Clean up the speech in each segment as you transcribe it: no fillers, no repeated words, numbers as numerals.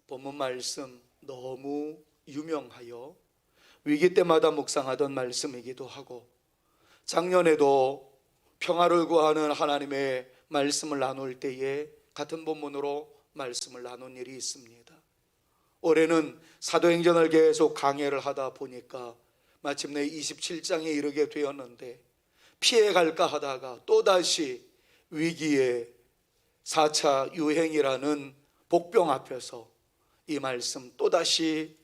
본문 말씀 너무 유명하여 위기 때마다 묵상하던 말씀이기도 하고, 작년에도 평화를 구하는 하나님의 말씀을 나눌 때에 같은 본문으로 말씀을 나눈 일이 있습니다. 올해는 사도행전을 계속 강해를 하다 보니까 마침내 27장에 이르게 되었는데, 피해갈까 하다가 또다시 위기의 4차 유행이라는 복병 앞에서 이 말씀 또다시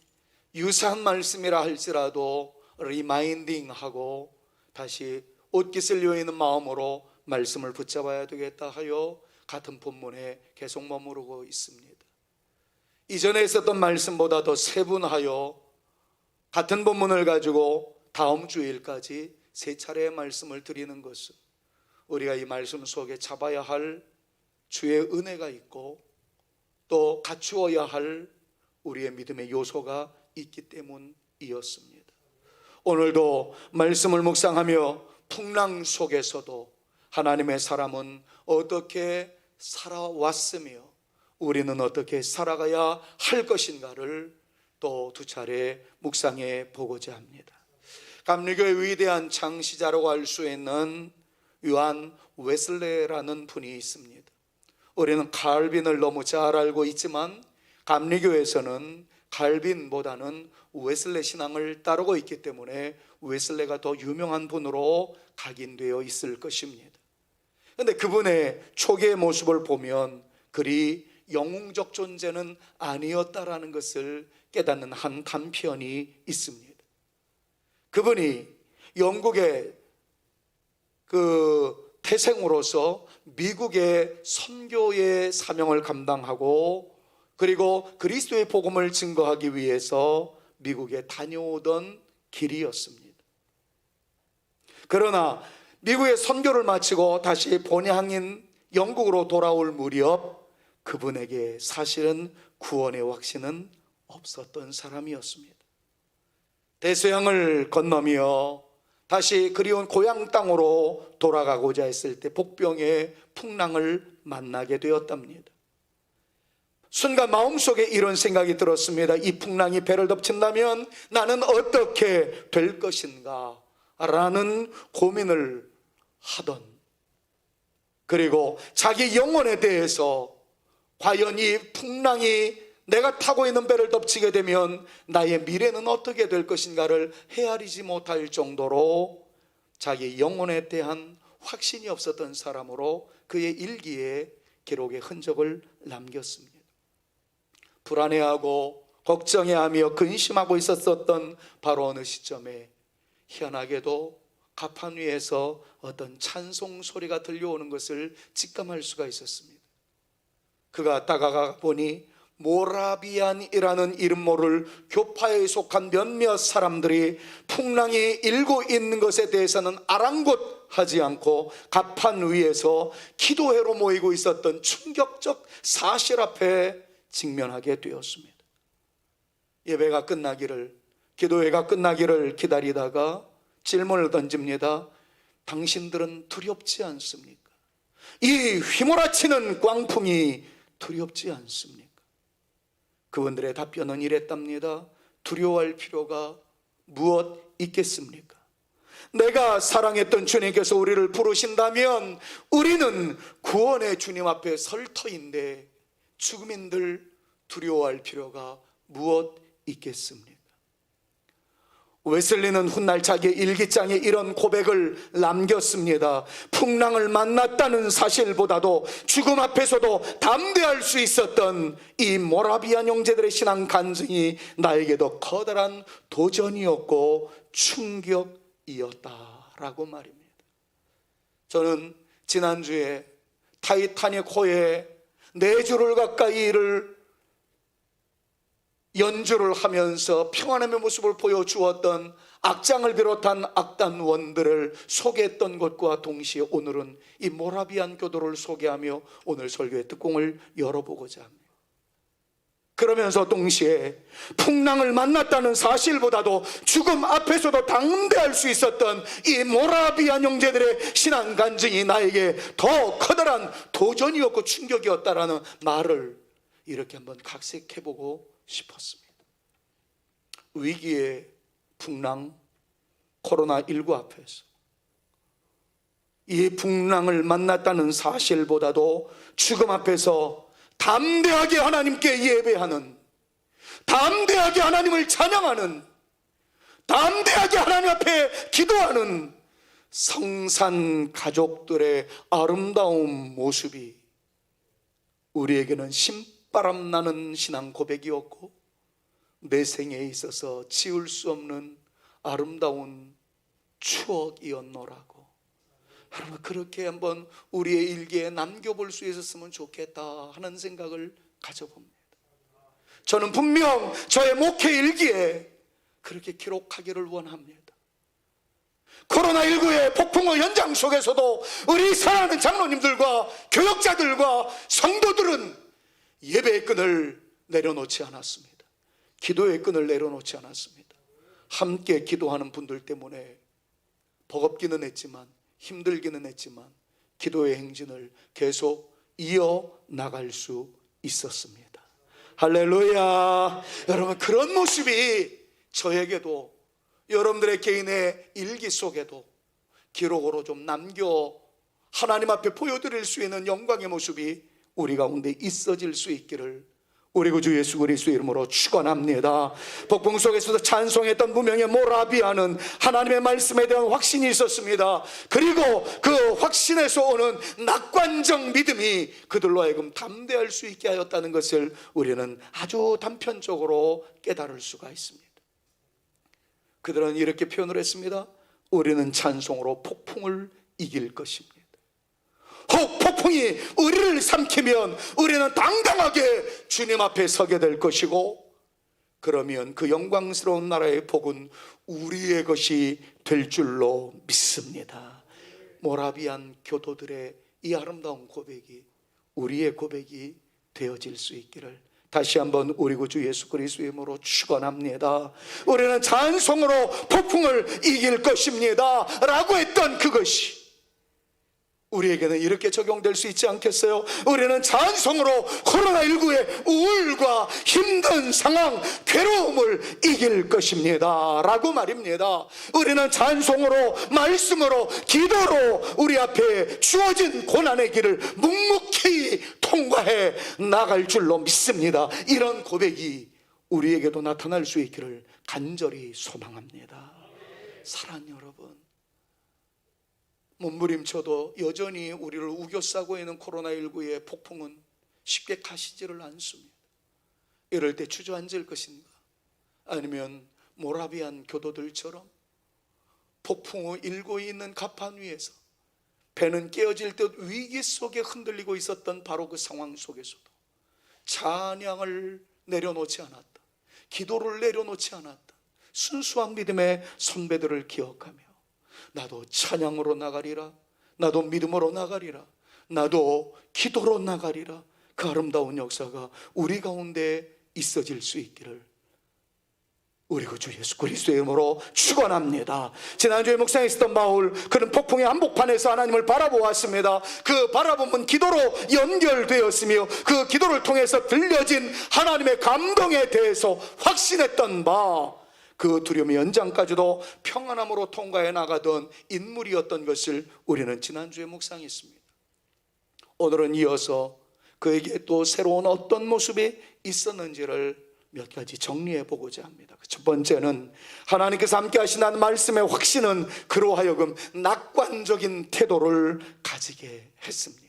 유사한 말씀이라 할지라도 리마인딩하고 다시 옷깃을 여이는 마음으로 말씀을 붙잡아야 되겠다 하여 같은 본문에 계속 머무르고 있습니다. 이전에 있었던 말씀보다 더 세분하여 같은 본문을 가지고 다음 주일까지 3차례의 말씀을 드리는 것은 우리가 이 말씀 속에 잡아야 할 주의 은혜가 있고 또 갖추어야 할 우리의 믿음의 요소가 있기 때문이었습니다. 오늘도 말씀을 묵상하며 풍랑 속에서도 하나님의 사람은 어떻게 살아왔으며 우리는 어떻게 살아가야 할 것인가를 또 2차례 묵상해 보고자 합니다. 감리교의 위대한 창시자라고 할 수 있는 요한 웨슬레라는 분이 있습니다. 우리는 칼빈을 너무 잘 알고 있지만 감리교에서는 칼빈보다는 웨슬레 신앙을 따르고 있기 때문에 웨슬레가 더 유명한 분으로 각인되어 있을 것입니다. 그런데 그분의 초기의 모습을 보면 그리 영웅적 존재는 아니었다라는 것을 깨닫는 한 단편이 있습니다. 그분이 영국의 태생으로서 미국의 선교의 사명을 감당하고 그리고 그리스도의 복음을 증거하기 위해서 미국에 다녀오던 길이었습니다. 그러나 미국의 선교를 마치고 다시 본향인 영국으로 돌아올 무렵 그분에게 사실은 구원의 확신은 없었던 사람이었습니다. 대서양을 건너며 다시 그리운 고향 땅으로 돌아가고자 했을 때 복병의 풍랑을 만나게 되었답니다. 순간 마음속에 이런 생각이 들었습니다. 이 풍랑이 배를 덮친다면 나는 어떻게 될 것인가 라는 고민을 하던, 그리고 자기 영혼에 대해서 과연 이 풍랑이 내가 타고 있는 배를 덮치게 되면 나의 미래는 어떻게 될 것인가를 헤아리지 못할 정도로 자기 영혼에 대한 확신이 없었던 사람으로 그의 일기에 기록의 흔적을 남겼습니다. 불안해하고 걱정해하며 근심하고 있었던 바로 어느 시점에 희한하게도 가판 위에서 어떤 찬송 소리가 들려오는 것을 직감할 수가 있었습니다. 그가 다가가 보니 모라비안이라는 이름 모를 교파에 속한 몇몇 사람들이 풍랑이 일고 있는 것에 대해서는 아랑곳하지 않고 가판 위에서 기도회로 모이고 있었던 충격적 사실 앞에 직면하게 되었습니다. 예배가 끝나기를, 기도회가 끝나기를 기다리다가 질문을 던집니다. 당신들은 두렵지 않습니까? 이 휘몰아치는 광풍이 두렵지 않습니까? 그분들의 답변은 이랬답니다. 두려워할 필요가 무엇 있겠습니까? 내가 사랑했던 주님께서 우리를 부르신다면 우리는 구원의 주님 앞에 설 터인데 죽음인들 두려워할 필요가 무엇 있겠습니까? 웨슬리는 훗날 자기의 일기장에 이런 고백을 남겼습니다. 풍랑을 만났다는 사실보다도 죽음 앞에서도 담대할 수 있었던 이 모라비안 형제들의 신앙 간증이 나에게도 커다란 도전이었고 충격이었다라고 말입니다. 저는 지난주에 타이타닉호에 4주를 가까이를 연주를 하면서 평안함의 모습을 보여주었던 악장을 비롯한 악단원들을 소개했던 것과 동시에 오늘은 이 모라비안 교도를 소개하며 오늘 설교의 뚜껑을 열어보고자 합니다. 그러면서 동시에 풍랑을 만났다는 사실보다도 죽음 앞에서도 담대할 수 있었던 이 모라비안 형제들의 신앙 간증이 나에게 더 커다란 도전이었고 충격이었다라는 말을 이렇게 한번 각색해보고 싶었습니다. 위기의 풍랑 코로나19 앞에서 이 풍랑을 만났다는 사실보다도 죽음 앞에서 담대하게 하나님께 예배하는, 담대하게 하나님을 찬양하는, 담대하게 하나님 앞에 기도하는 성산 가족들의 아름다운 모습이 우리에게는 신바람 나는 신앙 고백이었고, 내 생에 있어서 지울 수 없는 아름다운 추억이었노라고. 여러분, 그렇게 한번 우리의 일기에 남겨볼 수 있었으면 좋겠다 하는 생각을 가져봅니다. 저는 분명 저의 목회 일기에 그렇게 기록하기를 원합니다. 코로나19의 폭풍의 현장 속에서도 우리 사랑하는 장로님들과 교역자들과 성도들은 예배의 끈을 내려놓지 않았습니다. 기도의 끈을 내려놓지 않았습니다. 함께 기도하는 분들 때문에 버겁기는 했지만, 힘들기는 했지만 기도의 행진을 계속 이어나갈 수 있었습니다. 할렐루야. 여러분, 그런 모습이 저에게도, 여러분들의 개인의 일기 속에도 기록으로 좀 남겨 하나님 앞에 보여드릴 수 있는 영광의 모습이 우리 가운데 있어질 수 있기를 우리 구주 예수 그리스도의 이름으로 축원합니다. 폭풍 속에서도 찬송했던 무명의 모라비아는 하나님의 말씀에 대한 확신이 있었습니다. 그리고 그 확신에서 오는 낙관적 믿음이 그들로 하여금 담대할 수 있게 하였다는 것을 우리는 아주 단편적으로 깨달을 수가 있습니다. 그들은 이렇게 표현을 했습니다. 우리는 찬송으로 폭풍을 이길 것입니다. 혹 폭풍이 우리를 삼키면 우리는 당당하게 주님 앞에 서게 될 것이고, 그러면 그 영광스러운 나라의 복은 우리의 것이 될 줄로 믿습니다. 모라비안 교도들의 이 아름다운 고백이 우리의 고백이 되어질 수 있기를 다시 한번 우리 구주 예수 그리스도의 이름으로 축원합니다. 우리는 찬송으로 폭풍을 이길 것입니다 라고 했던 그것이 우리에게는 이렇게 적용될 수 있지 않겠어요? 우리는 찬송으로 코로나19의 우울과 힘든 상황, 괴로움을 이길 것입니다 라고 말입니다. 우리는 찬송으로, 말씀으로, 기도로 우리 앞에 주어진 고난의 길을 묵묵히 통과해 나갈 줄로 믿습니다. 이런 고백이 우리에게도 나타날 수 있기를 간절히 소망합니다. 사랑하는 여러분, 몸부림쳐도 여전히 우리를 우겨싸고 있는 코로나19의 폭풍은 쉽게 가시지를 않습니다. 이럴 때 주저앉을 것인가? 아니면 모라비안 교도들처럼 폭풍이 일고 있는 갑판 위에서 배는 깨어질 듯 위기 속에 흔들리고 있었던 바로 그 상황 속에서도 찬양을 내려놓지 않았다, 기도를 내려놓지 않았다, 순수한 믿음의 선배들을 기억하며 나도 찬양으로 나가리라, 나도 믿음으로 나가리라, 나도 기도로 나가리라, 그 아름다운 역사가 우리 가운데 있어질 수 있기를 우리 구주 예수 그리스도의 이름으로 축원합니다. 지난주에 묵상에 있었던 바울, 그는 폭풍의 한복판에서 하나님을 바라보았습니다. 그 바라봄은 기도로 연결되었으며 그 기도를 통해서 들려진 하나님의 감동에 대해서 확신했던 바, 그 두려움의 연장까지도 평안함으로 통과해 나가던 인물이었던 것을 우리는 지난주에 묵상했습니다. 오늘은 이어서 그에게 또 새로운 어떤 모습이 있었는지를 몇 가지 정리해 보고자 합니다. 첫 번째는 하나님께서 함께 하시는 말씀의 확신은 그로 하여금 낙관적인 태도를 가지게 했습니다.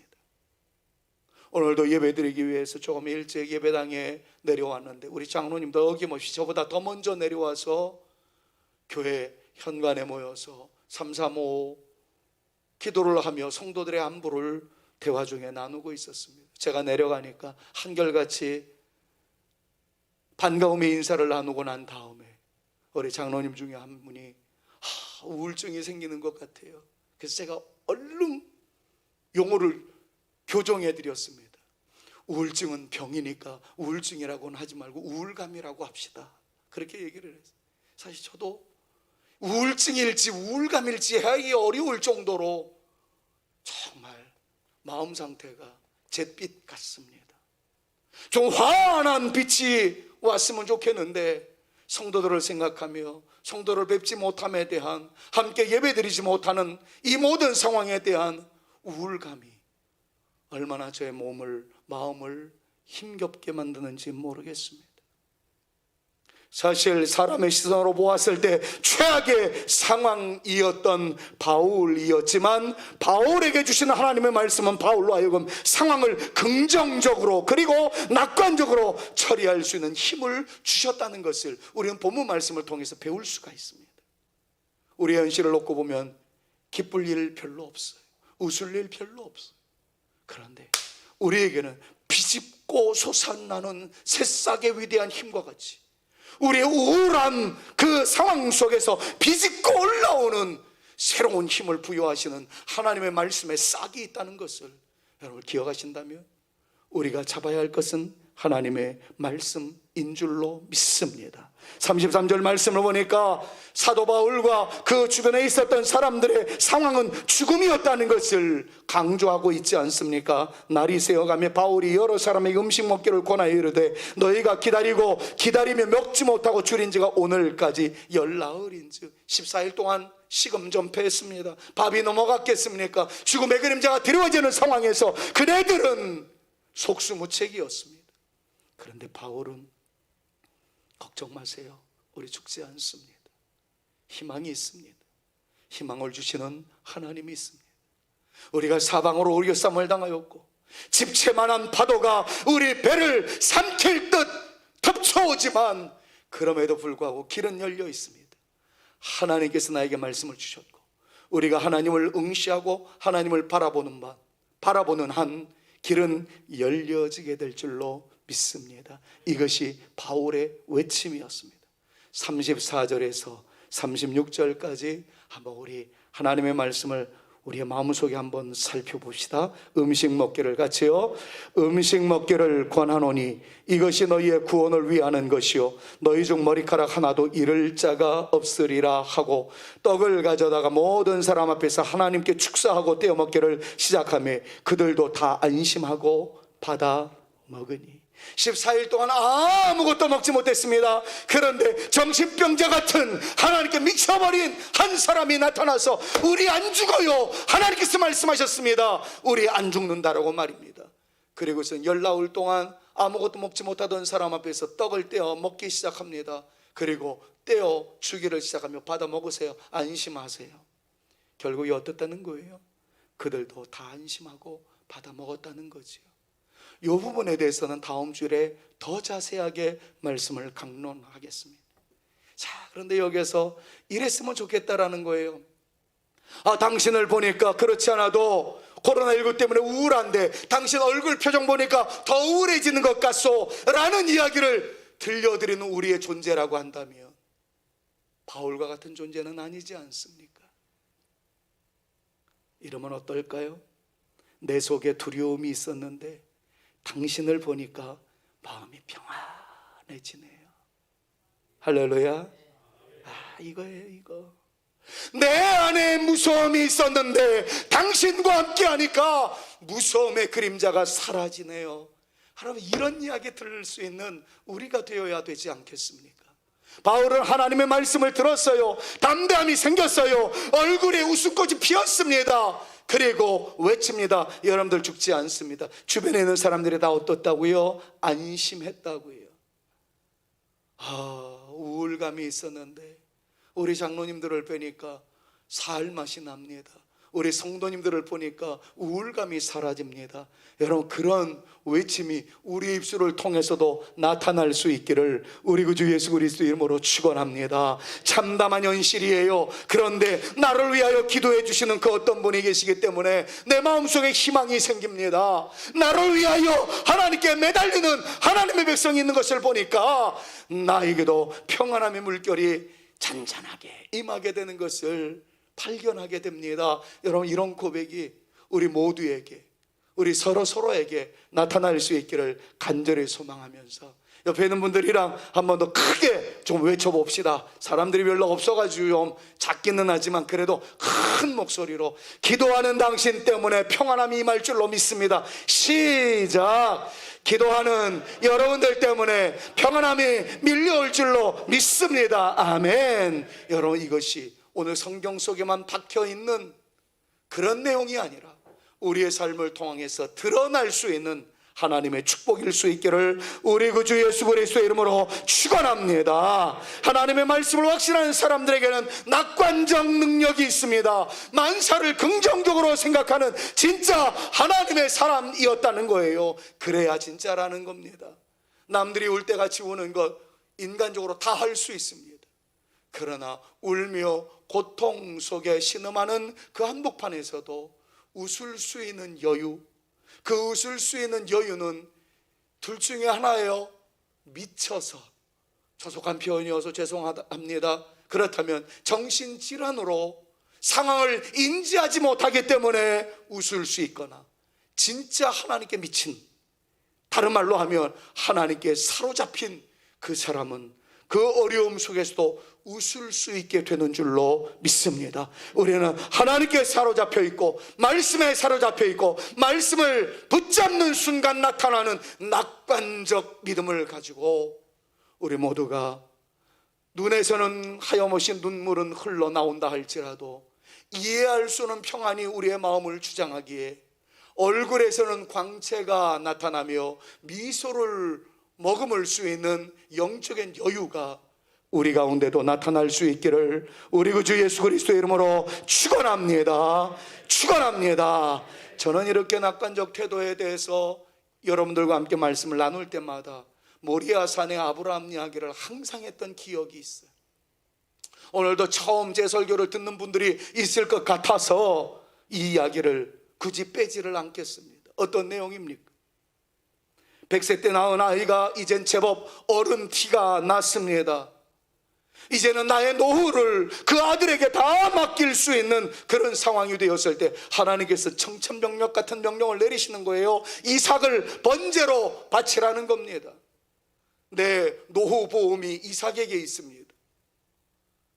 오늘도 예배드리기 위해서 조금 일찍 예배당에 내려왔는데 우리 장로님도 어김없이 저보다 더 먼저 내려와서 교회 현관에 모여서 335 기도를 하며 성도들의 안부를 대화 중에 나누고 있었습니다. 제가 내려가니까 한결같이 반가움의 인사를 나누고 난 다음에 우리 장로님 중에 한 분이 우울증이 생기는 것 같아요. 그래서 제가 얼른 용어를 교정해 드렸습니다. 우울증은 병이니까 우울증이라고는 하지 말고 우울감이라고 합시다. 그렇게 얘기를 했어요. 사실 저도 우울증일지 우울감일지 하기 어려울 정도로 정말 마음 상태가 잿빛 같습니다. 좀 환한 빛이 왔으면 좋겠는데 성도들을 생각하며 성도를 뵙지 못함에 대한, 함께 예배드리지 못하는 이 모든 상황에 대한 우울감이 얼마나 저의 마음을 힘겹게 만드는지 모르겠습니다. 사실 사람의 시선으로 보았을 때 최악의 상황이었던 바울이었지만, 바울에게 주시는 하나님의 말씀은 바울로 하여금 상황을 긍정적으로 그리고 낙관적으로 처리할 수 있는 힘을 주셨다는 것을 우리는 본문 말씀을 통해서 배울 수가 있습니다. 우리의 현실을 놓고 보면 기쁠 일 별로 없어요. 웃을 일 별로 없어요. 그런데 우리에게는 비집고 솟아나는 새싹의 위대한 힘과 같이 우리의 우울한 그 상황 속에서 비집고 올라오는 새로운 힘을 부여하시는 하나님의 말씀에 싹이 있다는 것을 여러분 기억하신다면 우리가 잡아야 할 것은 하나님의 말씀인 줄로 믿습니다. 33절 말씀을 보니까 사도 바울과 그 주변에 있었던 사람들의 상황은 죽음이었다는 것을 강조하고 있지 않습니까? 날이 새어가며 바울이 여러 사람에게 음식 먹기를 권하여 이르되 너희가 기다리며 먹지 못하고 줄인 지가 오늘까지 열나흘인즉 14일 동안 시금전폐했습니다. 밥이 넘어갔겠습니까? 죽음의 그림자가 드리워지는 상황에서 그네들은 속수무책이었습니다. 그런데 바울은 걱정 마세요. 우리 죽지 않습니다. 희망이 있습니다. 희망을 주시는 하나님이 있습니다. 우리가 사방으로 우리교쌈을 당하였고 집채만한 파도가 우리 배를 삼킬 듯 덮쳐오지만 그럼에도 불구하고 길은 열려 있습니다. 하나님께서 나에게 말씀을 주셨고 우리가 하나님을 응시하고 하나님을 바라보는 한 길은 열려지게 될 줄로 믿습니다. 이것이 바울의 외침이었습니다. 34절에서 36절까지 한번 우리 하나님의 말씀을 우리의 마음속에 한번 살펴봅시다. 음식 먹기를 같이요. 음식 먹기를 권하노니 이것이 너희의 구원을 위하는 것이요 너희 중 머리카락 하나도 잃을 자가 없으리라 하고 떡을 가져다가 모든 사람 앞에서 하나님께 축사하고 떼어 먹기를 시작하며 그들도 다 안심하고 받아 먹으니 14일 동안 아무것도 먹지 못했습니다. 그런데 정신병자 같은 하나님께 미쳐버린 한 사람이 나타나서 우리 안 죽어요, 하나님께서 말씀하셨습니다. 우리 안 죽는다라고 말입니다. 그리고서 열나흘 동안 아무것도 먹지 못하던 사람 앞에서 떡을 떼어 먹기 시작합니다. 그리고 떼어 주기를 시작하며 받아 먹으세요, 안심하세요. 결국이 어떻다는 거예요? 그들도 다 안심하고 받아 먹었다는 거지요. 이 부분에 대해서는 다음 주에 더 자세하게 말씀을 강론하겠습니다. 자, 그런데 여기서 이랬으면 좋겠다라는 거예요. 당신을 보니까 그렇지 않아도 코로나19 때문에 우울한데 당신 얼굴 표정 보니까 더 우울해지는 것 같소 라는 이야기를 들려드리는 우리의 존재라고 한다면 바울과 같은 존재는 아니지 않습니까? 이러면 어떨까요? 내 속에 두려움이 있었는데 당신을 보니까 마음이 평안해지네요. 할렐루야. 이거예요, 이거. 내 안에 무서움이 있었는데 당신과 함께 하니까 무서움의 그림자가 사라지네요. 여러분, 이런 이야기 들을 수 있는 우리가 되어야 되지 않겠습니까? 바울은 하나님의 말씀을 들었어요. 담대함이 생겼어요. 얼굴에 웃음꽃이 피었습니다. 그리고 외칩니다. 여러분들 죽지 않습니다. 주변에 있는 사람들이 다 어떻다고요? 안심했다고요. 우울감이 있었는데 우리 장로님들을 뵈니까 살 맛이 납니다. 우리 성도님들을 보니까 우울감이 사라집니다. 여러분, 그런 외침이 우리 입술을 통해서도 나타날 수 있기를 우리 구주 예수 그리스도 이름으로 축원합니다. 참담한 현실이에요. 그런데 나를 위하여 기도해 주시는 그 어떤 분이 계시기 때문에 내 마음속에 희망이 생깁니다. 나를 위하여 하나님께 매달리는 하나님의 백성이 있는 것을 보니까 나에게도 평안함의 물결이 잔잔하게 임하게 되는 것을 발견하게 됩니다. 여러분, 이런 고백이 우리 모두에게, 우리 서로에게 나타날 수 있기를 간절히 소망하면서 옆에 있는 분들이랑 한 번 더 크게 좀 외쳐봅시다. 사람들이 별로 없어가지고 좀 작기는 하지만 그래도 큰 목소리로 기도하는 당신 때문에 평안함이 임할 줄로 믿습니다. 시작. 기도하는 여러분들 때문에 평안함이 밀려올 줄로 믿습니다. 아멘. 여러분, 이것이 오늘 성경 속에만 박혀 있는 그런 내용이 아니라 우리의 삶을 통해서 드러날 수 있는 하나님의 축복일 수 있기를 우리 구주 예수 그리스도의 이름으로 축원합니다. 하나님의 말씀을 확신하는 사람들에게는 낙관적 능력이 있습니다. 만사를 긍정적으로 생각하는 진짜 하나님의 사람이었다는 거예요. 그래야 진짜라는 겁니다. 남들이 울 때 같이 우는 것 인간적으로 다 할 수 있습니다. 그러나 울며 고통 속에 신음하는 그 한복판에서도 웃을 수 있는 여유, 그 웃을 수 있는 여유는 둘 중에 하나예요. 미쳐서, 조속한 표현이어서 죄송합니다. 그렇다면 정신질환으로 상황을 인지하지 못하기 때문에 웃을 수 있거나, 진짜 하나님께 미친, 다른 말로 하면 하나님께 사로잡힌 그 사람은 그 어려움 속에서도 웃을 수 있게 되는 줄로 믿습니다. 우리는 하나님께 사로잡혀 있고 말씀에 사로잡혀 있고 말씀을 붙잡는 순간 나타나는 낙관적 믿음을 가지고 우리 모두가 눈에서는 하염없이 눈물은 흘러나온다 할지라도 이해할 수 없는 평안이 우리의 마음을 주장하기에 얼굴에서는 광채가 나타나며 미소를 머금을 수 있는 영적인 여유가 우리 가운데도 나타날 수 있기를 우리 구주 예수 그리스도의 이름으로 축원합니다. 축원합니다. 저는 이렇게 낙관적 태도에 대해서 여러분들과 함께 말씀을 나눌 때마다 모리아 산의 아브라함 이야기를 항상 했던 기억이 있어요. 오늘도 처음 제 설교를 듣는 분들이 있을 것 같아서 이 이야기를 굳이 빼지를 않겠습니다. 어떤 내용입니까? 100세 때 낳은 아이가 이젠 제법 어른 티가 났습니다. 이제는 나의 노후를 그 아들에게 다 맡길 수 있는 그런 상황이 되었을 때 하나님께서 청천벽력 같은 명령을 내리시는 거예요. 이삭을 번제로 바치라는 겁니다. 내 노후 보험이 이삭에게 있습니다.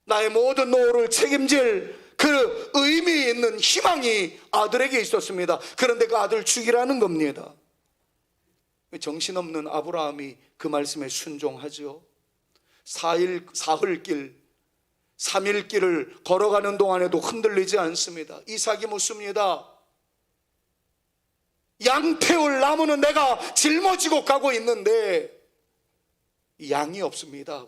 나의 모든 노후를 책임질 그 의미 있는 희망이 아들에게 있었습니다. 그런데 그 아들 죽이라는 겁니다. 정신없는 아브라함이 그 말씀에 순종하죠. 사흘길 3일길을 걸어가는 동안에도 흔들리지 않습니다. 이삭이 묻습니다. 양 태울 나무는 내가 짊어지고 가고 있는데 양이 없습니다.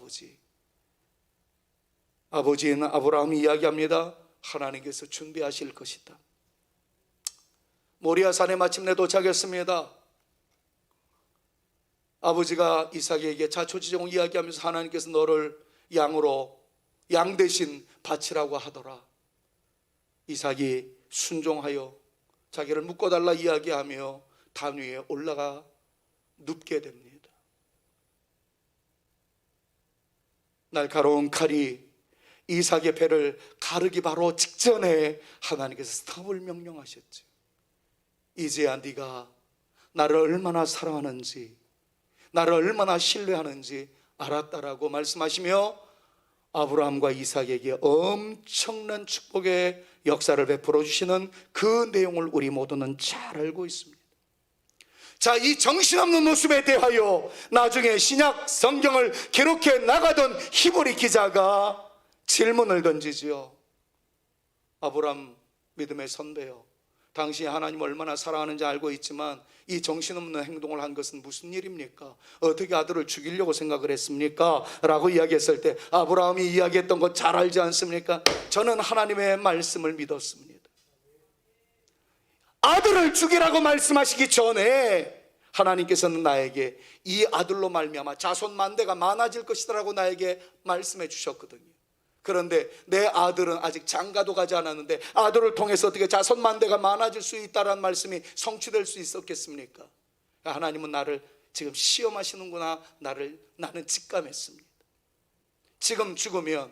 아버지는 아브라함이 이야기합니다. 하나님께서 준비하실 것이다. 모리아 산에 마침내 도착했습니다. 아버지가 이삭에게 자초지종을 이야기하면서 하나님께서 너를 양 대신 바치라고 하더라. 이삭이 순종하여 자기를 묶어달라 이야기하며 단 위에 올라가 눕게 됩니다. 날카로운 칼이 이삭의 배를 가르기 바로 직전에 하나님께서 스톱을 명령하셨죠. 이제야 네가 나를 얼마나 사랑하는지, 나를 얼마나 신뢰하는지 알았다라고 말씀하시며 아브라함과 이삭에게 엄청난 축복의 역사를 베풀어 주시는 그 내용을 우리 모두는 잘 알고 있습니다. 자, 이 정신없는 모습에 대하여 나중에 신약 성경을 기록해 나가던 히브리 기자가 질문을 던지지요. 아브라함 믿음의 선배요, 당신이 하나님을 얼마나 사랑하는지 알고 있지만 이 정신없는 행동을 한 것은 무슨 일입니까? 어떻게 아들을 죽이려고 생각을 했습니까? 라고 이야기했을 때 아브라함이 이야기했던 것 잘 알지 않습니까? 저는 하나님의 말씀을 믿었습니다. 아들을 죽이라고 말씀하시기 전에 하나님께서는 나에게 이 아들로 말미암아 자손 만대가 많아질 것이다 라고 나에게 말씀해 주셨거든요. 그런데 내 아들은 아직 장가도 가지 않았는데 아들을 통해서 어떻게 자손 만대가 많아질 수 있다는 말씀이 성취될 수 있었겠습니까? 하나님은 나를 지금 시험하시는구나. 나는 직감했습니다. 지금 죽으면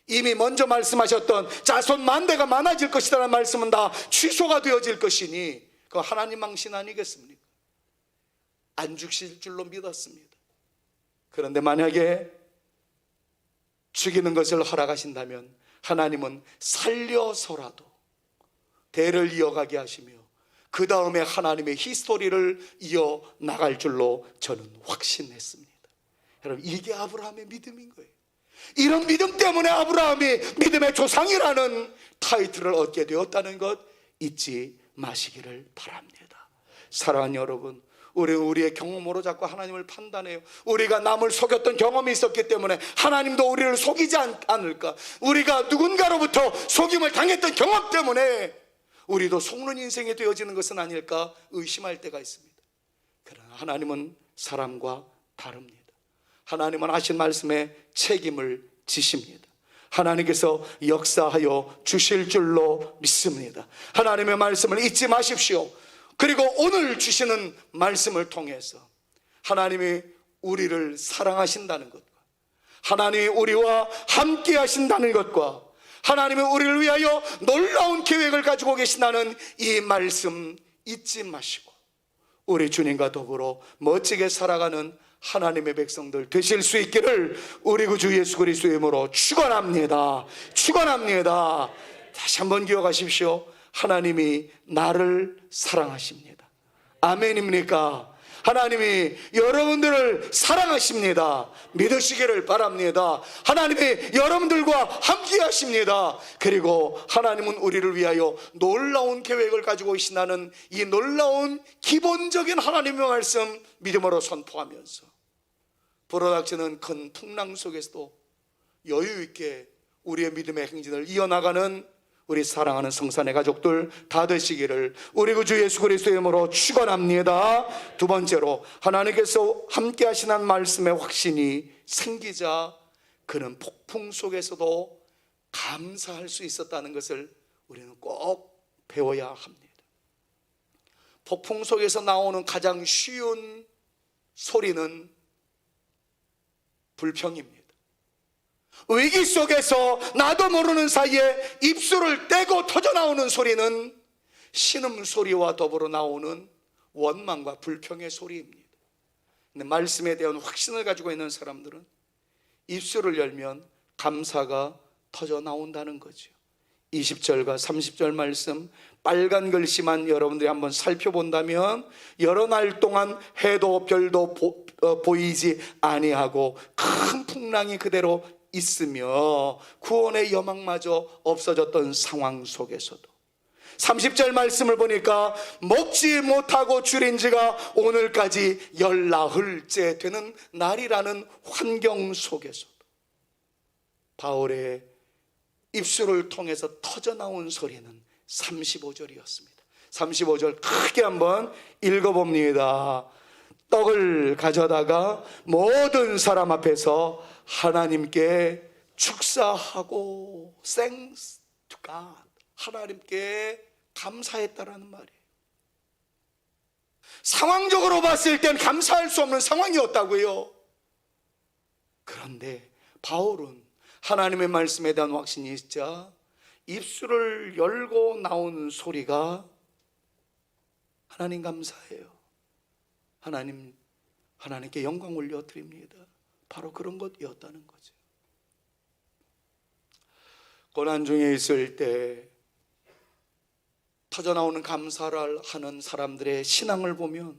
이미 먼저 말씀하셨던 자손 만대가 많아질 것이라는 말씀은 다 취소가 되어질 것이니 그 하나님 망신 아니겠습니까? 안 죽실 줄로 믿었습니다. 그런데 만약에 죽이는 것을 허락하신다면 하나님은 살려서라도 대를 이어가게 하시며 그 다음에 하나님의 히스토리를 이어나갈 줄로 저는 확신했습니다. 여러분, 이게 아브라함의 믿음인 거예요. 이런 믿음 때문에 아브라함이 믿음의 조상이라는 타이틀을 얻게 되었다는 것 잊지 마시기를 바랍니다. 사랑하는 여러분, 우리의 경험으로 자꾸 하나님을 판단해요. 우리가 남을 속였던 경험이 있었기 때문에 하나님도 우리를 속이지 않을까, 우리가 누군가로부터 속임을 당했던 경험 때문에 우리도 속는 인생이 되어지는 것은 아닐까 의심할 때가 있습니다. 그러나 하나님은 사람과 다릅니다. 하나님은 하신 말씀에 책임을 지십니다. 하나님께서 역사하여 주실 줄로 믿습니다. 하나님의 말씀을 잊지 마십시오. 그리고 오늘 주시는 말씀을 통해서 하나님이 우리를 사랑하신다는 것과, 하나님이 우리와 함께 하신다는 것과, 하나님이 우리를 위하여 놀라운 계획을 가지고 계신다는 이 말씀 잊지 마시고 우리 주님과 더불어 멋지게 살아가는 하나님의 백성들 되실 수 있기를 우리 구주 예수 그리스도의 이름으로 축원합니다. 축원합니다. 다시 한번 기억하십시오. 하나님이 나를 사랑하십니다. 아멘입니까? 하나님이 여러분들을 사랑하십니다. 믿으시기를 바랍니다. 하나님이 여러분들과 함께 하십니다. 그리고 하나님은 우리를 위하여 놀라운 계획을 가지고 계신다는 이 놀라운 기본적인 하나님의 말씀 믿음으로 선포하면서 불어닥치는 큰 풍랑 속에서도 여유 있게 우리의 믿음의 행진을 이어나가는 우리 사랑하는 성산의 가족들 다 되시기를 우리 구주 예수 그리스도의 이름으로 축원합니다. 두 번째로, 하나님께서 함께 하시는 말씀의 확신이 생기자 그는 폭풍 속에서도 감사할 수 있었다는 것을 우리는 꼭 배워야 합니다. 폭풍 속에서 나오는 가장 쉬운 소리는 불평입니다. 위기 속에서 나도 모르는 사이에 입술을 떼고 터져나오는 소리는 신음소리와 더불어 나오는 원망과 불평의 소리입니다. 근데 말씀에 대한 확신을 가지고 있는 사람들은 입술을 열면 감사가 터져나온다는 거죠. 20절과 30절 말씀 빨간 글씨만 여러분들이 한번 살펴본다면 여러 날 동안 해도 별도 보이지 아니하고 큰 풍랑이 그대로 있으며 구원의 여망마저 없어졌던 상황 속에서도 30절 말씀을 보니까 먹지 못하고 줄인 지가 오늘까지 열나흘째 되는 날이라는 환경 속에서도 바울의 입술을 통해서 터져나온 소리는 35절이었습니다. 35절 크게 한번 읽어봅니다. 떡을 가져다가 모든 사람 앞에서 하나님께 축사하고 thanks to God, 하나님께 감사했다라는 말이에요. 상황적으로 봤을 땐 감사할 수 없는 상황이었다고요. 그런데 바울은 하나님의 말씀에 대한 확신이 있자 입술을 열고 나오는 소리가 하나님 감사해요. 하나님께 영광 올려드립니다. 바로 그런 것이었다는 거죠. 고난 중에 있을 때 터져나오는 감사를 하는 사람들의 신앙을 보면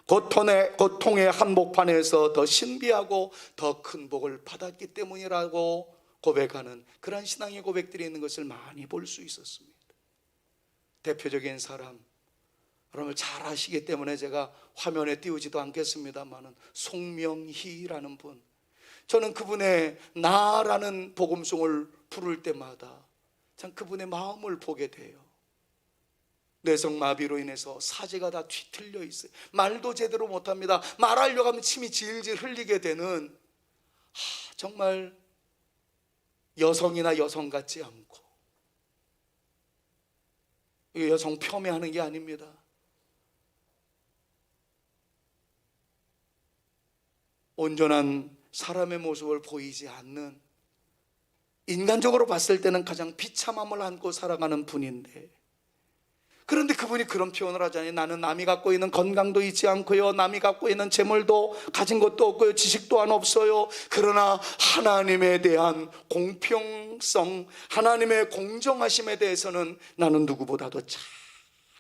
고통의 한복판에서 더 신비하고 더 큰 복을 받았기 때문이라고 고백하는 그런 신앙의 고백들이 있는 것을 많이 볼 수 있었습니다. 대표적인 사람, 여러분 잘 아시기 때문에 제가 화면에 띄우지도 않겠습니다만은 송명희라는 분, 저는 그분의 나라는 복음송을 부를 때마다 참 그분의 마음을 보게 돼요. 뇌성마비로 인해서 사지가 다 뒤틀려 있어요. 말도 제대로 못합니다. 말하려고 하면 침이 질질 흘리게 되는 정말 여성이나 여성 같지 않고, 이게 여성 폄훼하는 게 아닙니다. 온전한 사람의 모습을 보이지 않는, 인간적으로 봤을 때는 가장 비참함을 안고 살아가는 분인데, 그런데 그분이 그런 표현을 하잖아요. 나는 남이 갖고 있는 건강도 있지 않고요, 남이 갖고 있는 재물도 가진 것도 없고요, 지식 또한 없어요. 그러나 하나님에 대한 공평성, 하나님의 공정하심에 대해서는 나는 누구보다도 잘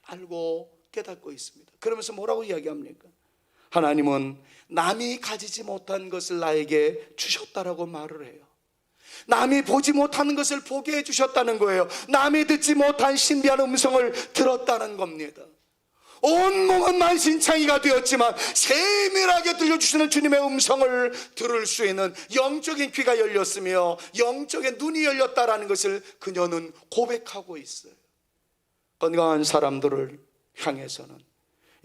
알고 깨닫고 있습니다. 그러면서 뭐라고 이야기합니까? 하나님은 남이 가지지 못한 것을 나에게 주셨다라고 말을 해요. 남이 보지 못하는 것을 보게 해주셨다는 거예요. 남이 듣지 못한 신비한 음성을 들었다는 겁니다. 온몸은 만신창이가 되었지만 세밀하게 들려주시는 주님의 음성을 들을 수 있는 영적인 귀가 열렸으며 영적인 눈이 열렸다라는 것을 그녀는 고백하고 있어요. 건강한 사람들을 향해서는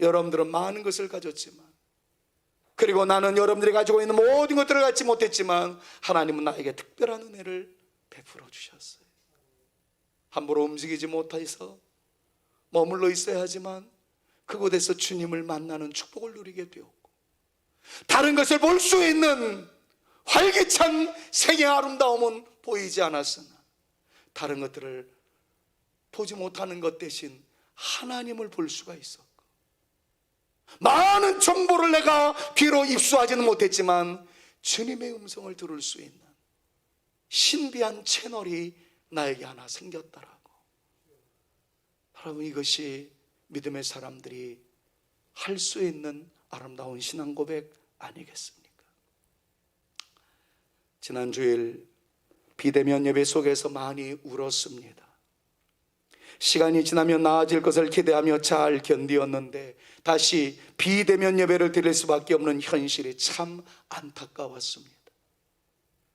여러분들은 많은 것을 가졌지만, 그리고 나는 여러분들이 가지고 있는 모든 것들을 갖지 못했지만 하나님은 나에게 특별한 은혜를 베풀어 주셨어요. 함부로 움직이지 못해서 머물러 있어야 하지만 그곳에서 주님을 만나는 축복을 누리게 되었고, 다른 것을 볼 수 있는 활기찬 생의 아름다움은 보이지 않았으나 다른 것들을 보지 못하는 것 대신 하나님을 볼 수가 있었고, 많은 정보를 내가 귀로 입수하지는 못했지만 주님의 음성을 들을 수 있는 신비한 채널이 나에게 하나 생겼다라고. 여러분, 이것이 믿음의 사람들이 할 수 있는 아름다운 신앙 고백 아니겠습니까? 지난 주일 비대면 예배 속에서 많이 울었습니다. 시간이 지나면 나아질 것을 기대하며 잘 견디었는데 다시 비대면 예배를 드릴 수밖에 없는 현실이 참 안타까웠습니다.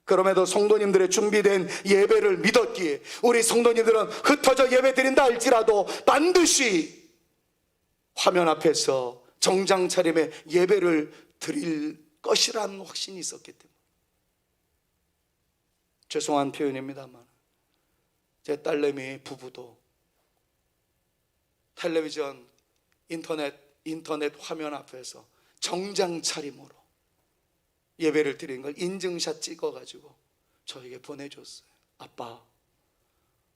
그럼에도 성도님들의 준비된 예배를 믿었기에 우리 성도님들은 흩어져 예배 드린다 할지라도 반드시 화면 앞에서 정장 차림의 예배를 드릴 것이라는 확신이 있었기 때문에, 죄송한 표현입니다만 제 딸내미 부부도 텔레비전, 인터넷 화면 앞에서 정장 차림으로 예배를 드린 걸 인증샷 찍어가지고 저에게 보내줬어요. 아빠,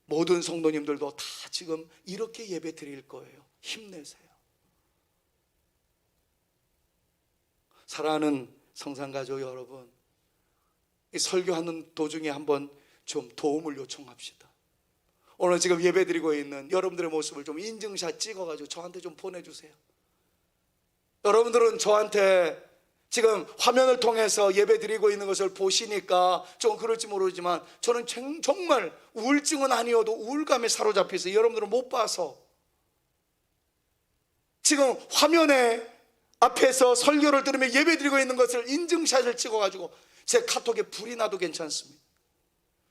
모든 성도님들도 다 지금 이렇게 예배 드릴 거예요. 힘내세요. 사랑하는 성산가족 여러분, 이 설교하는 도중에 한번 좀 도움을 요청합시다. 오늘 지금 예배 드리고 있는 여러분들의 모습을 좀 인증샷 찍어가지고 저한테 좀 보내주세요. 여러분들은 저한테 지금 화면을 통해서 예배 드리고 있는 것을 보시니까 좀 그럴지 모르지만 저는 정말 우울증은 아니어도 우울감에 사로잡혀서 여러분들은 못 봐서 지금 화면에 앞에서 설교를 들으며 예배 드리고 있는 것을 인증샷을 찍어가지고 제 카톡에 불이 나도 괜찮습니다.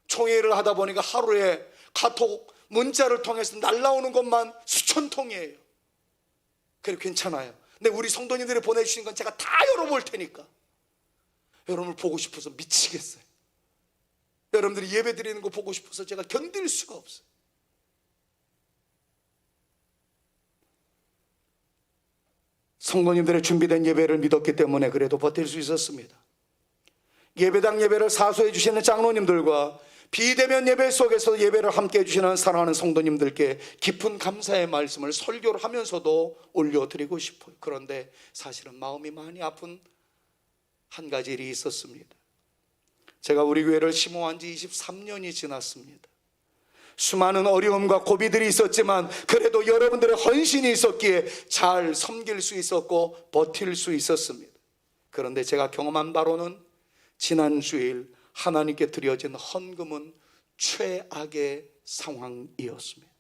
총회를 하다 보니까 하루에 카톡 문자를 통해서 날라오는 것만 수천 통이에요. 그래 괜찮아요. 근데 우리 성도님들이 보내주신 건 제가 다 열어볼 테니까 여러분을 보고 싶어서 미치겠어요. 여러분들이 예배 드리는 거 보고 싶어서 제가 견딜 수가 없어요. 성도님들의 준비된 예배를 믿었기 때문에 그래도 버틸 수 있었습니다. 예배당 예배를 사수해 주시는 장로님들과 비대면 예배 속에서 예배를 함께 해주시는 사랑하는 성도님들께 깊은 감사의 말씀을 설교를 하면서도 올려드리고 싶어요. 그런데 사실은 마음이 많이 아픈 한 가지 일이 있었습니다. 제가 우리 교회를 심호한 지 23년이 지났습니다. 수많은 어려움과 고비들이 있었지만 그래도 여러분들의 헌신이 있었기에 잘 섬길 수 있었고 버틸 수 있었습니다. 그런데 제가 경험한 바로는 지난 주일 하나님께 드려진 헌금은 최악의 상황이었습니다.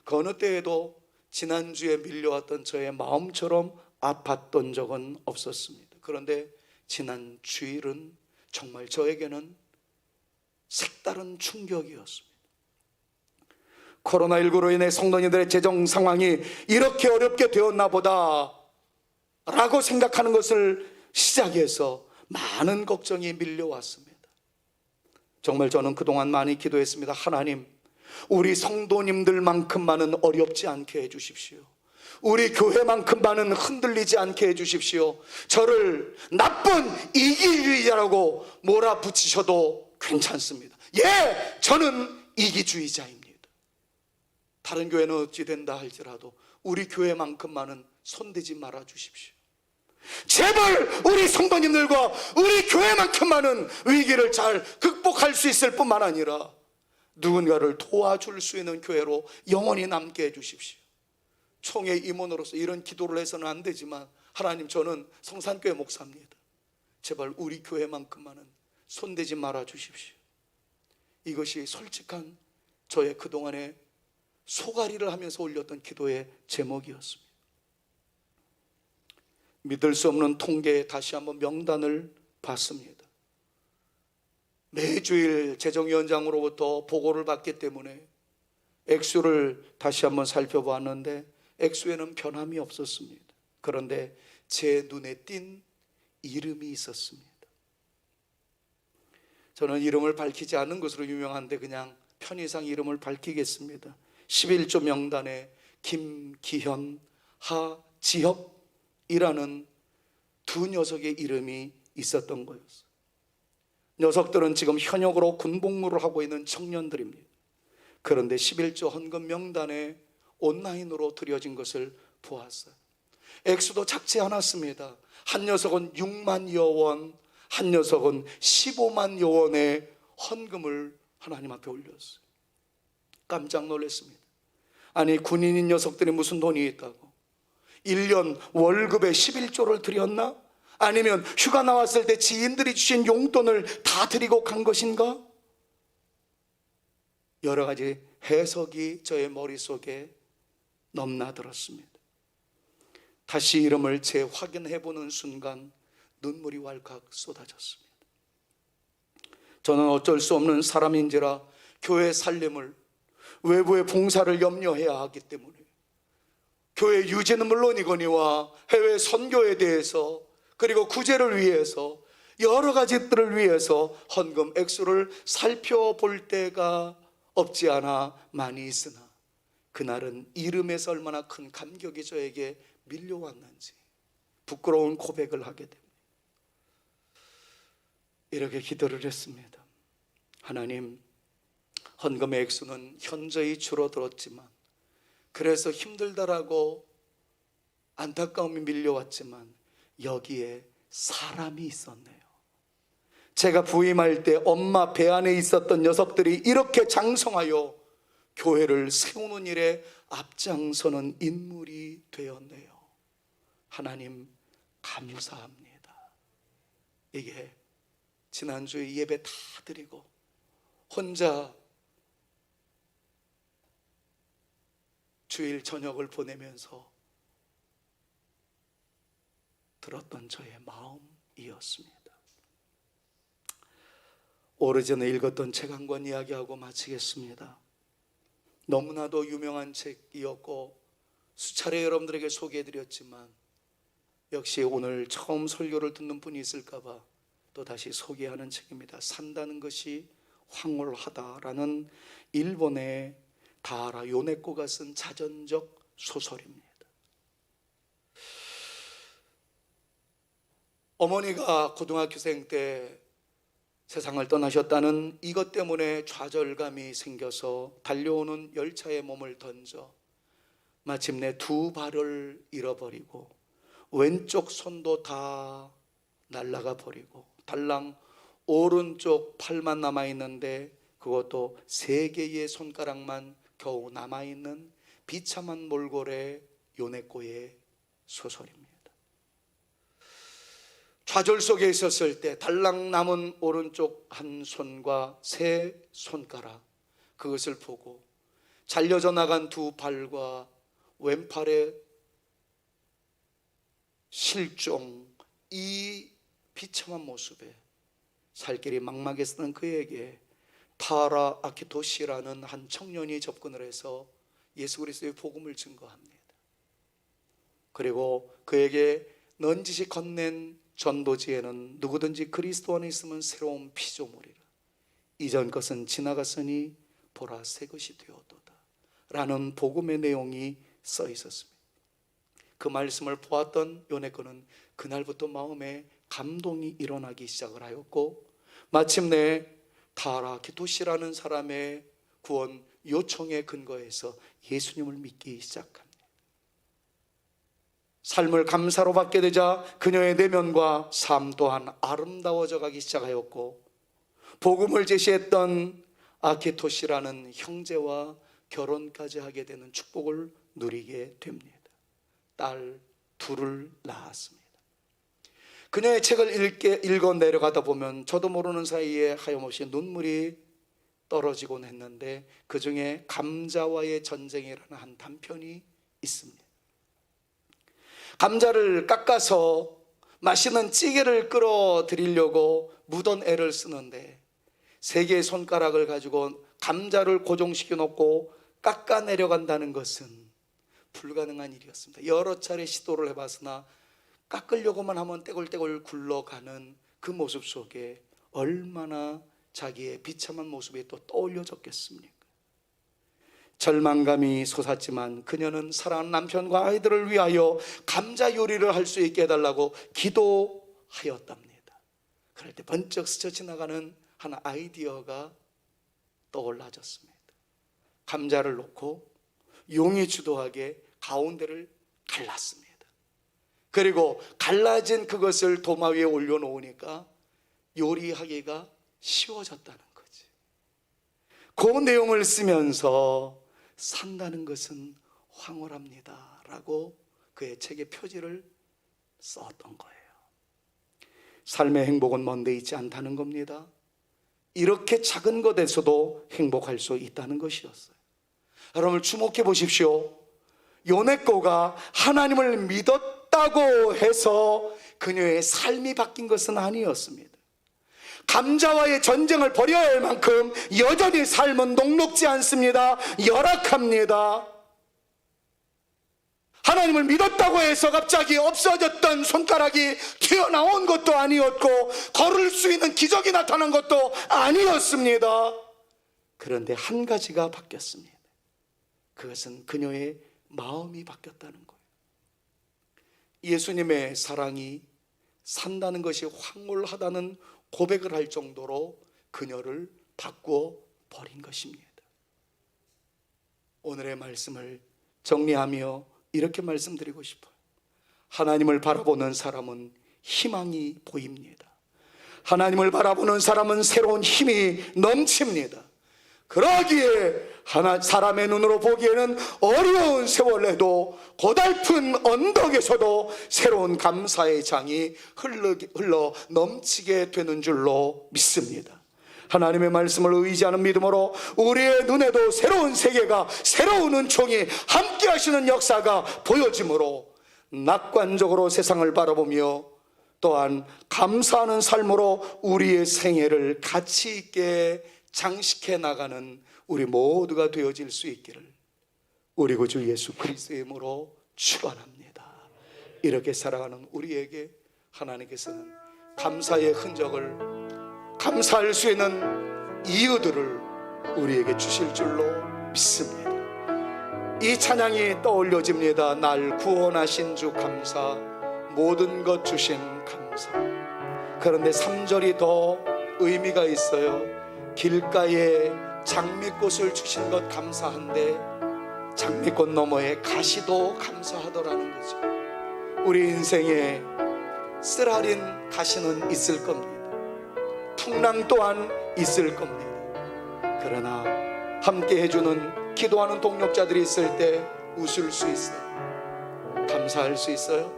그 어느 때에도 지난주에 밀려왔던 저의 마음처럼 아팠던 적은 없었습니다. 그런데 지난 주일은 정말 저에게는 색다른 충격이었습니다. 코로나19로 인해 성도님들의 재정 상황이 이렇게 어렵게 되었나 보다 라고 생각하는 것을 시작해서 많은 걱정이 밀려왔습니다. 정말 저는 그동안 많이 기도했습니다. 하나님, 우리 성도님들만큼만은 어렵지 않게 해주십시오. 우리 교회만큼만은 흔들리지 않게 해주십시오. 저를 나쁜 이기주의자라고 몰아붙이셔도 괜찮습니다. 예, 저는 이기주의자입니다. 다른 교회는 어찌 된다 할지라도 우리 교회만큼만은 손대지 말아 주십시오. 제발 우리 성도님들과 우리 교회만큼만은 위기를 잘 극복할 수 있을 뿐만 아니라 누군가를 도와줄 수 있는 교회로 영원히 남게 해주십시오. 총회 임원으로서 이런 기도를 해서는 안 되지만, 하나님, 저는 성산교회 목사입니다. 제발 우리 교회만큼만은 손대지 말아 주십시오. 이것이 솔직한 저의 그동안의 소가리를 하면서 올렸던 기도의 제목이었습니다. 믿을 수 없는 통계에 다시 한번 명단을 봤습니다. 매주일 재정위원장으로부터 보고를 받기 때문에 액수를 다시 한번 살펴보았는데 액수에는 변함이 없었습니다. 그런데 제 눈에 띈 이름이 있었습니다. 저는 이름을 밝히지 않은 것으로 유명한데 그냥 편의상 이름을 밝히겠습니다. 11조 명단에 김기현, 하지협이라는 두 녀석의 이름이 있었던 거였어요. 녀석들은 지금 현역으로 군복무를 하고 있는 청년들입니다. 그런데 11조 헌금 명단에 온라인으로 드려진 것을 보았어요. 액수도 작지 않았습니다. 한 녀석은 6만여 원, 한 녀석은 15만여 원의 헌금을 하나님 앞에 올렸어요. 깜짝 놀랐습니다. 아니, 군인인 녀석들이 무슨 돈이 있다고 1년 월급에 11조를 드렸나? 아니면 휴가 나왔을 때 지인들이 주신 용돈을 다 드리고 간 것인가? 여러 가지 해석이 저의 머릿속에 넘나들었습니다. 다시 이름을 재확인해보는 순간 눈물이 왈칵 쏟아졌습니다. 저는 어쩔 수 없는 사람인지라 교회 살림을, 외부의 봉사를 염려해야 하기 때문에 교회 유지는 물론이거니와 해외 선교에 대해서, 그리고 구제를 위해서, 여러 가지들을 위해서 헌금 액수를 살펴볼 때가 없지 않아 많이 있으나, 그날은 이름에서 얼마나 큰 감격이 저에게 밀려왔는지 부끄러운 고백을 하게 됩니다. 이렇게 기도를 했습니다. 하나님, 헌금의 액수는 현저히 줄어들었지만, 그래서 힘들다라고 안타까움이 밀려왔지만 여기에 사람이 있었네요. 제가 부임할 때 엄마 배 안에 있었던 녀석들이 이렇게 장성하여 교회를 세우는 일에 앞장서는 인물이 되었네요. 하나님, 감사합니다. 이게 지난주에 예배 다 드리고 혼자 주일 저녁을 보내면서 들었던 저의 마음이었습니다. 오래전에 읽었던 책 한 권 이야기하고 마치겠습니다. 너무나도 유명한 책이었고 수차례 여러분들에게 소개해드렸지만 역시 오늘 처음 설교를 듣는 분이 있을까봐 또 다시 소개하는 책입니다. 산다는 것이 황홀하다라는 일본의 다하라 요네코가 쓴 자전적 소설입니다. 어머니가 고등학교생 때 세상을 떠나셨다는 이것 때문에 좌절감이 생겨서 달려오는 열차에 몸을 던져 마침내 두 발을 잃어버리고 왼쪽 손도 다 날아가 버리고 달랑 오른쪽 팔만 남아있는데 그것도 3개의 손가락만 겨우 남아있는 비참한 몰골의 요네코의 소설입니다. 좌절 속에 있었을 때 달랑 남은 오른쪽 한 손과 3 손가락, 그것을 보고 잘려져 나간 2 발과 왼팔의 실종, 이 비참한 모습에 살 길이 막막했던 그에게 타하라 아키토시라는 한 청년이 접근을 해서 예수 그리스도의 복음을 증거합니다. 그리고 그에게 넌지시 건넨 전도지에는 누구든지 그리스도 안에 있으면 새로운 피조물이라, 이전 것은 지나갔으니 보라 새 것이 되었도다 라는 복음의 내용이 써 있었습니다. 그 말씀을 보았던 요네코는 그날부터 마음에 감동이 일어나기 시작을 하였고 마침내 타하라 아키토시라는 사람의 구원 요청에 근거해서 예수님을 믿기 시작합니다. 삶을 감사로 받게 되자 그녀의 내면과 삶 또한 아름다워져 가기 시작하였고 복음을 제시했던 아키토시라는 형제와 결혼까지 하게 되는 축복을 누리게 됩니다. 딸 둘을 낳았습니다. 그녀의 책을 읽어 내려가다 보면 저도 모르는 사이에 하염없이 눈물이 떨어지곤 했는데, 그 중에 감자와의 전쟁이라는 한 단편이 있습니다. 감자를 깎아서 맛있는 찌개를 끓여드리려고 무던 애를 쓰는데, 세 개의 손가락을 가지고 감자를 고정시켜 놓고 깎아 내려간다는 것은 불가능한 일이었습니다. 여러 차례 시도를 해봤으나 깎으려고만 하면 떼굴떼굴 굴러가는 그 모습 속에 얼마나 자기의 비참한 모습이 또 떠올려졌겠습니까? 절망감이 솟았지만 그녀는 사랑하는 남편과 아이들을 위하여 감자 요리를 할 수 있게 해달라고 기도하였답니다. 그럴 때 번쩍 스쳐 지나가는 한 아이디어가 떠올라졌습니다. 감자를 놓고 용이 주도하게 가운데를 갈랐습니다. 그리고 갈라진 그것을 도마 위에 올려놓으니까 요리하기가 쉬워졌다는 거지. 그 내용을 쓰면서 산다는 것은 황홀합니다 라고 그의 책에 표지를 썼던 거예요. 삶의 행복은 먼데 있지 않다는 겁니다. 이렇게 작은 것에서도 행복할 수 있다는 것이었어요. 여러분 주목해 보십시오. 요네코가 하나님을 믿었다고 해서 그녀의 삶이 바뀐 것은 아니었습니다. 감자와의 전쟁을 벌여야 할 만큼 여전히 삶은 녹록지 않습니다. 열악합니다. 하나님을 믿었다고 해서 갑자기 없어졌던 손가락이 튀어나온 것도 아니었고, 걸을 수 있는 기적이 나타난 것도 아니었습니다. 그런데 한 가지가 바뀌었습니다. 그것은 그녀의 마음이 바뀌었다는 거예요. 예수님의 사랑이 산다는 것이 황홀하다는 고백을 할 정도로 그녀를 바꾸어 버린 것입니다. 오늘의 말씀을 정리하며 이렇게 말씀드리고 싶어요. 하나님을 바라보는 사람은 희망이 보입니다. 하나님을 바라보는 사람은 새로운 힘이 넘칩니다. 그러기에 사람의 눈으로 보기에는 어려운 세월에도 고달픈 언덕에서도 새로운 감사의 장이 흘러 넘치게 되는 줄로 믿습니다. 하나님의 말씀을 의지하는 믿음으로 우리의 눈에도 새로운 세계가, 새로운 은총이 함께 하시는 역사가 보여지므로 낙관적으로 세상을 바라보며 또한 감사하는 삶으로 우리의 생애를 가치 있게 장식해 나가는 우리 모두가 되어질 수 있기를 우리 구주 예수 그리스도의 이름으로 축원합니다. 이렇게 살아가는 우리에게 하나님께서는 감사의 흔적을, 감사할 수 있는 이유들을 우리에게 주실 줄로 믿습니다. 이 찬양이 떠올려집니다. 날 구원하신 주 감사, 모든 것 주신 감사. 그런데 3절이 더 의미가 있어요. 길가에 장미꽃을 주신 것 감사한데 장미꽃 너머에 가시도 감사하더라는 거죠. 우리 인생에 쓰라린 가시는 있을 겁니다. 풍랑 또한 있을 겁니다. 그러나 함께 해주는 기도하는 동력자들이 있을 때 웃을 수 있어요. 감사할 수 있어요.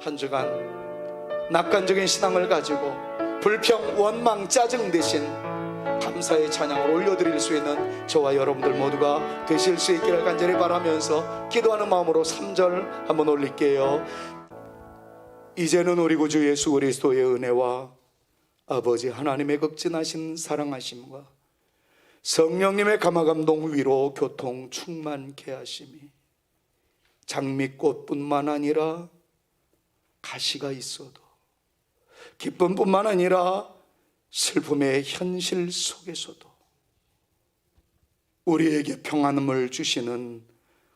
한 주간 낙관적인 신앙을 가지고 불평, 원망, 짜증 대신 감사의 찬양을 올려드릴 수 있는 저와 여러분들 모두가 되실 수 있기를 간절히 바라면서 기도하는 마음으로 3절 한번 올릴게요. 이제는 우리 구주 예수 그리스도의 은혜와 아버지 하나님의 극진하신 사랑하심과 성령님의 감화감동 위로 교통 충만케 하심이 장미꽃뿐만 아니라 가시가 있어도, 기쁨뿐만 아니라 슬픔의 현실 속에서도 우리에게 평안함을 주시는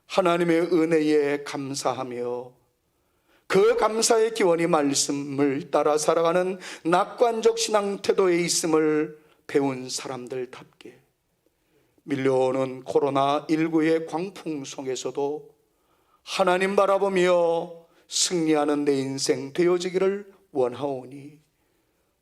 하나님의 은혜에 감사하며 그 감사의 기원이 말씀을 따라 살아가는 낙관적 신앙 태도에 있음을 배운 사람들답게 밀려오는 코로나19의 광풍 속에서도 하나님 바라보며 승리하는 내 인생 되어지기를 원하오니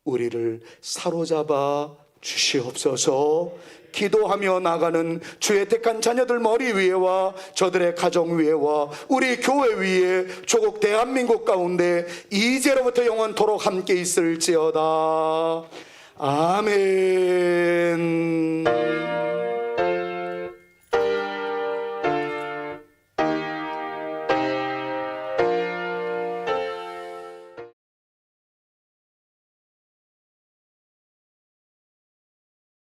우리를 사로잡아 주시옵소서. 기도하며 나가는 주의 택한 자녀들 머리 위에와 저들의 가정 위에와 우리 교회 위에 조국 대한민국 가운데 이제로부터 영원토록 함께 있을지어다. 아멘.